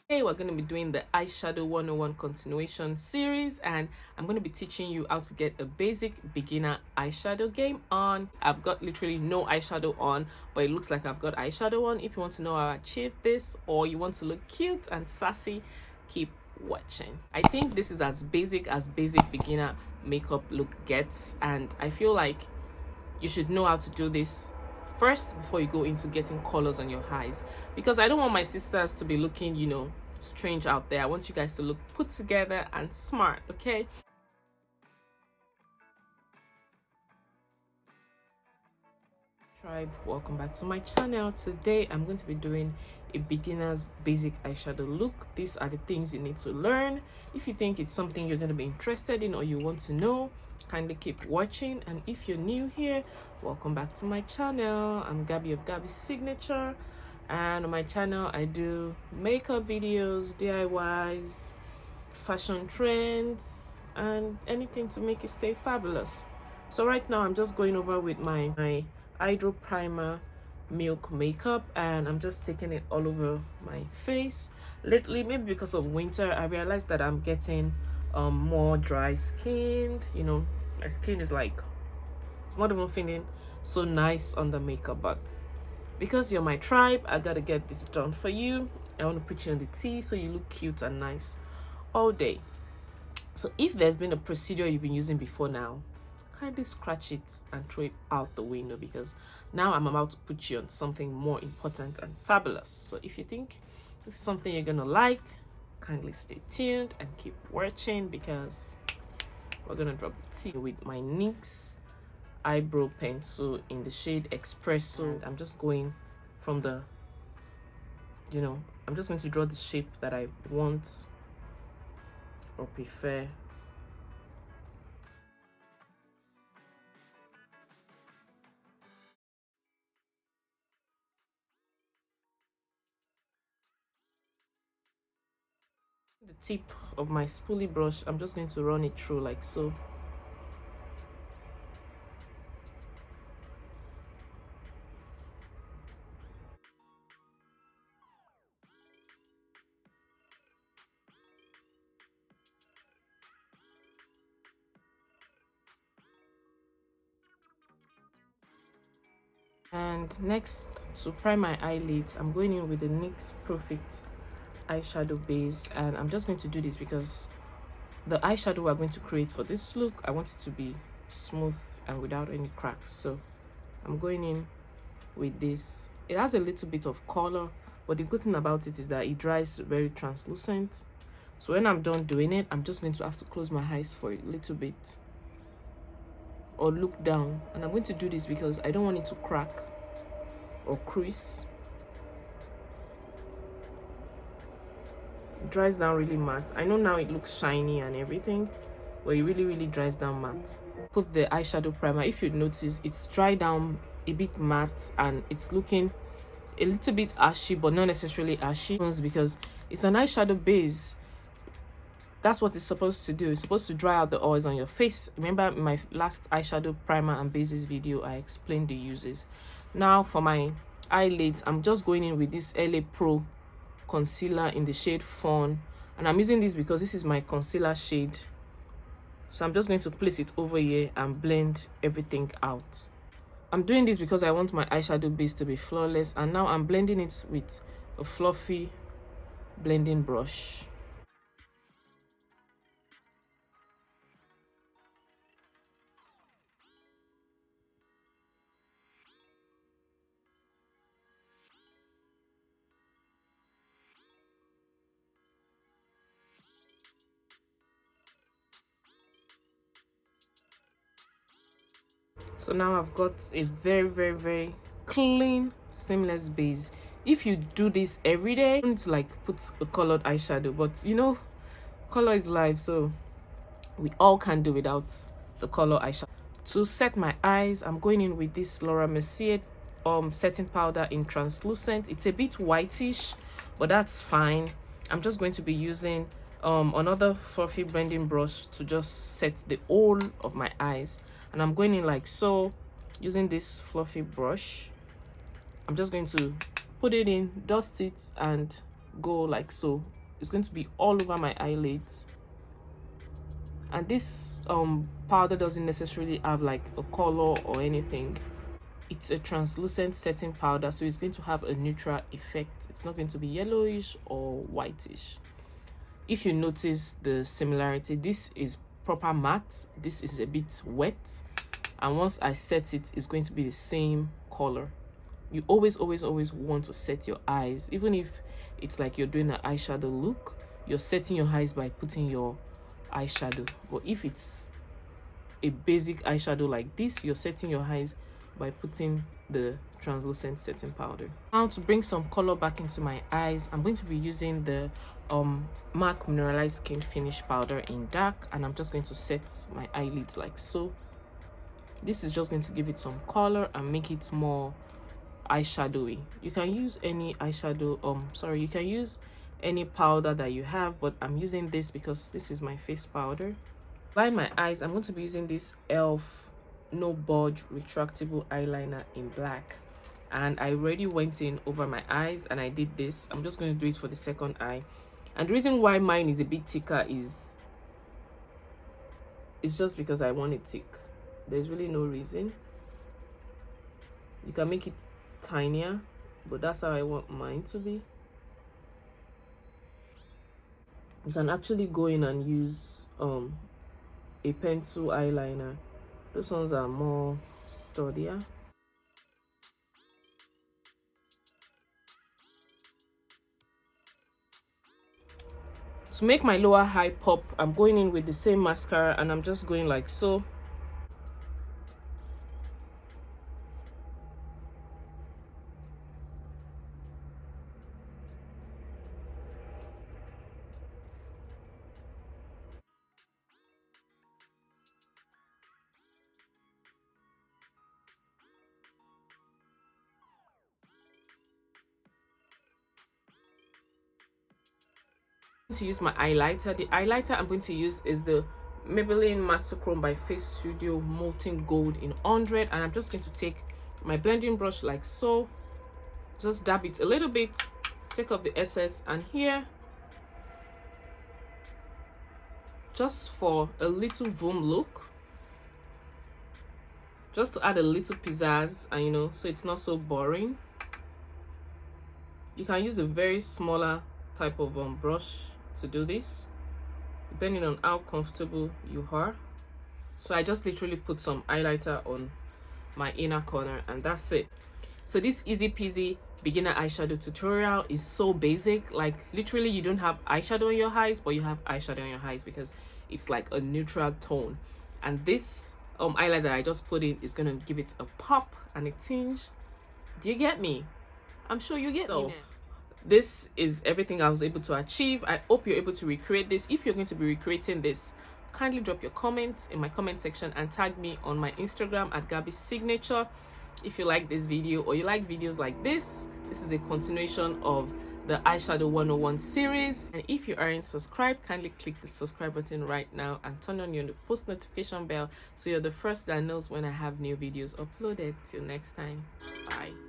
Hey, we're going to be doing the Eyeshadow 101 continuation series, and I'm going to be teaching you how to get a basic beginner eyeshadow game on. I've got literally no eyeshadow on, but it looks like I've got eyeshadow on. If you want to know how I achieved this, or you want to look cute and sassy, keep watching. I think this is as basic beginner makeup look gets, and I feel like you should know how to do this first before you go into getting colors on your eyes, because I don't want my sisters to be looking, you know, strange out there. I want you guys to look put together and smart. Okay, tribe, welcome back to my channel. Today I'm going to be doing a beginner's basic eyeshadow look. These are the things you need to learn. If you think it's something you're going to be interested in or you want to know, kindly keep watching. And if you're new here, welcome back to my channel. I'm Gabby of Garbie'Signature, and on my channel I do makeup videos, DIYs, fashion trends, and anything to make you stay fabulous. So right now I'm just going over with my Hydro Primer Milk makeup, and I'm just taking it all over my face. Lately, maybe because of winter, I realized that I'm getting more dry skinned. You know, my skin is like, it's not even feeling so nice on the makeup, but because you're my tribe, I gotta get this done for you. I want to put you on the tea so you look cute and nice all day. So if there's been a procedure you've been using before now, kindly scratch it and throw it out the window, because now I'm about to put you on something more important and fabulous. So if you think this is something you're gonna like, kindly stay tuned and keep watching, because we're gonna drop the tea with my NYX eyebrow pencil in the shade Espresso. And I'm just going from the, you know, I'm just going to draw the shape that I want or prefer. The tip of my spoolie brush, I'm just going to run it through like so. And next, to prime my eyelids, I'm going in with the NYX Profit eyeshadow base, and I'm just going to do this because the eyeshadow we're going to create for this look, I want it to be smooth and without any cracks. So I'm going in with this. It has a little bit of color, but the good thing about it is that it dries very translucent. So when I'm done doing it, I'm just going to have to close my eyes for a little bit or look down, and I'm going to do this because I don't want it to crack or crease. It dries down really matte. I know now it looks shiny and everything, but it really dries down matte. Put the eyeshadow primer. If you notice, it's dried down a bit matte and it's looking a little bit ashy, but not necessarily ashy, because it's an eyeshadow base. That's what it's supposed to do. It's supposed to dry out the oils on your face. Remember in my last eyeshadow primer and bases video, I explained the uses. Now for my eyelids, I'm just going in with this LA Pro concealer in the shade Fawn, and I'm using this because this is my concealer shade. So I'm just going to place it over here and blend everything out. I'm doing this because I want my eyeshadow base to be flawless, and now I'm blending it with a fluffy blending brush. So now I've got a very clean seamless base. If you do this every day, you don't need to like put a colored eyeshadow, but you know, color is life, so we all can do without the color eyeshadow. To set my eyes, I'm going in with this Laura Mercier setting powder in translucent. It's a bit whitish, but that's fine. I'm just going to be using another fluffy blending brush to just set the whole of my eyes, and I'm going in like so using this fluffy brush. I'm just going to put it in, dust it, and go like so It's going to be all over my eyelids. And this powder doesn't necessarily have like a color or anything. It's a translucent setting powder, so it's going to have a neutral effect. It's not going to be yellowish or whitish. If you notice the similarity, this is proper matte, this is a bit wet, and once I set it, it's going to be the same color. You always want to set your eyes, even if it's like you're doing an eyeshadow look, you're setting your eyes by putting your eyeshadow. But if it's a basic eyeshadow like this, you're setting your eyes by putting the translucent setting powder. Now, to bring some color back into my eyes, I'm going to be using the MAC Mineralized Skin Finish powder in dark, and I'm just going to set my eyelids like so. This is just going to give it some color and make it more eyeshadowy. You can use any eyeshadow, you can use any powder that you have, but I'm using this because this is my face powder. Line my eyes, I'm going to be using this e.l.f. No Budge retractable eyeliner in black, and I already went in over my eyes and I did this. I'm just going to do it for the second eye, and the reason why mine is a bit thicker is it's just because I want it thick. There's really no reason. You can make it tinier, but that's how I want mine to be. You can actually go in and use a pencil eyeliner. Those ones are more sturdier. To make my lower eye pop, I'm going in with the same mascara and I'm just going like so. To use my highlighter, the highlighter I'm going to use is the Maybelline Master Chrome by Face Studio Molten Gold in 100, and I'm just going to take my blending brush like so, just dab it a little bit, take off the excess, and here, just for a little vroom look, just to add a little pizzazz, and you know, so it's not so boring. You can use a very smaller type of brush to do this, depending on how comfortable you are. So I just literally put some highlighter on my inner corner, and that's it. So this easy peasy beginner eyeshadow tutorial is so basic. Like literally you don't have eyeshadow on your eyes, but you have eyeshadow on your eyes because it's like a neutral tone. And this highlight that I just put in is gonna give it a pop and a tinge. Do you get me? I'm sure you get me now. This is everything I was able to achieve. I hope you're able to recreate this. If you're going to be recreating this, kindly drop your comments in my comment section and tag me on my Instagram at Garbie'Signature. If you like this video or you like videos like this is a continuation of the Eyeshadow 101 series. And if you aren't subscribed, kindly click the subscribe button right now and turn on your post notification bell so you're the first that knows when I have new videos uploaded. Till next time, bye.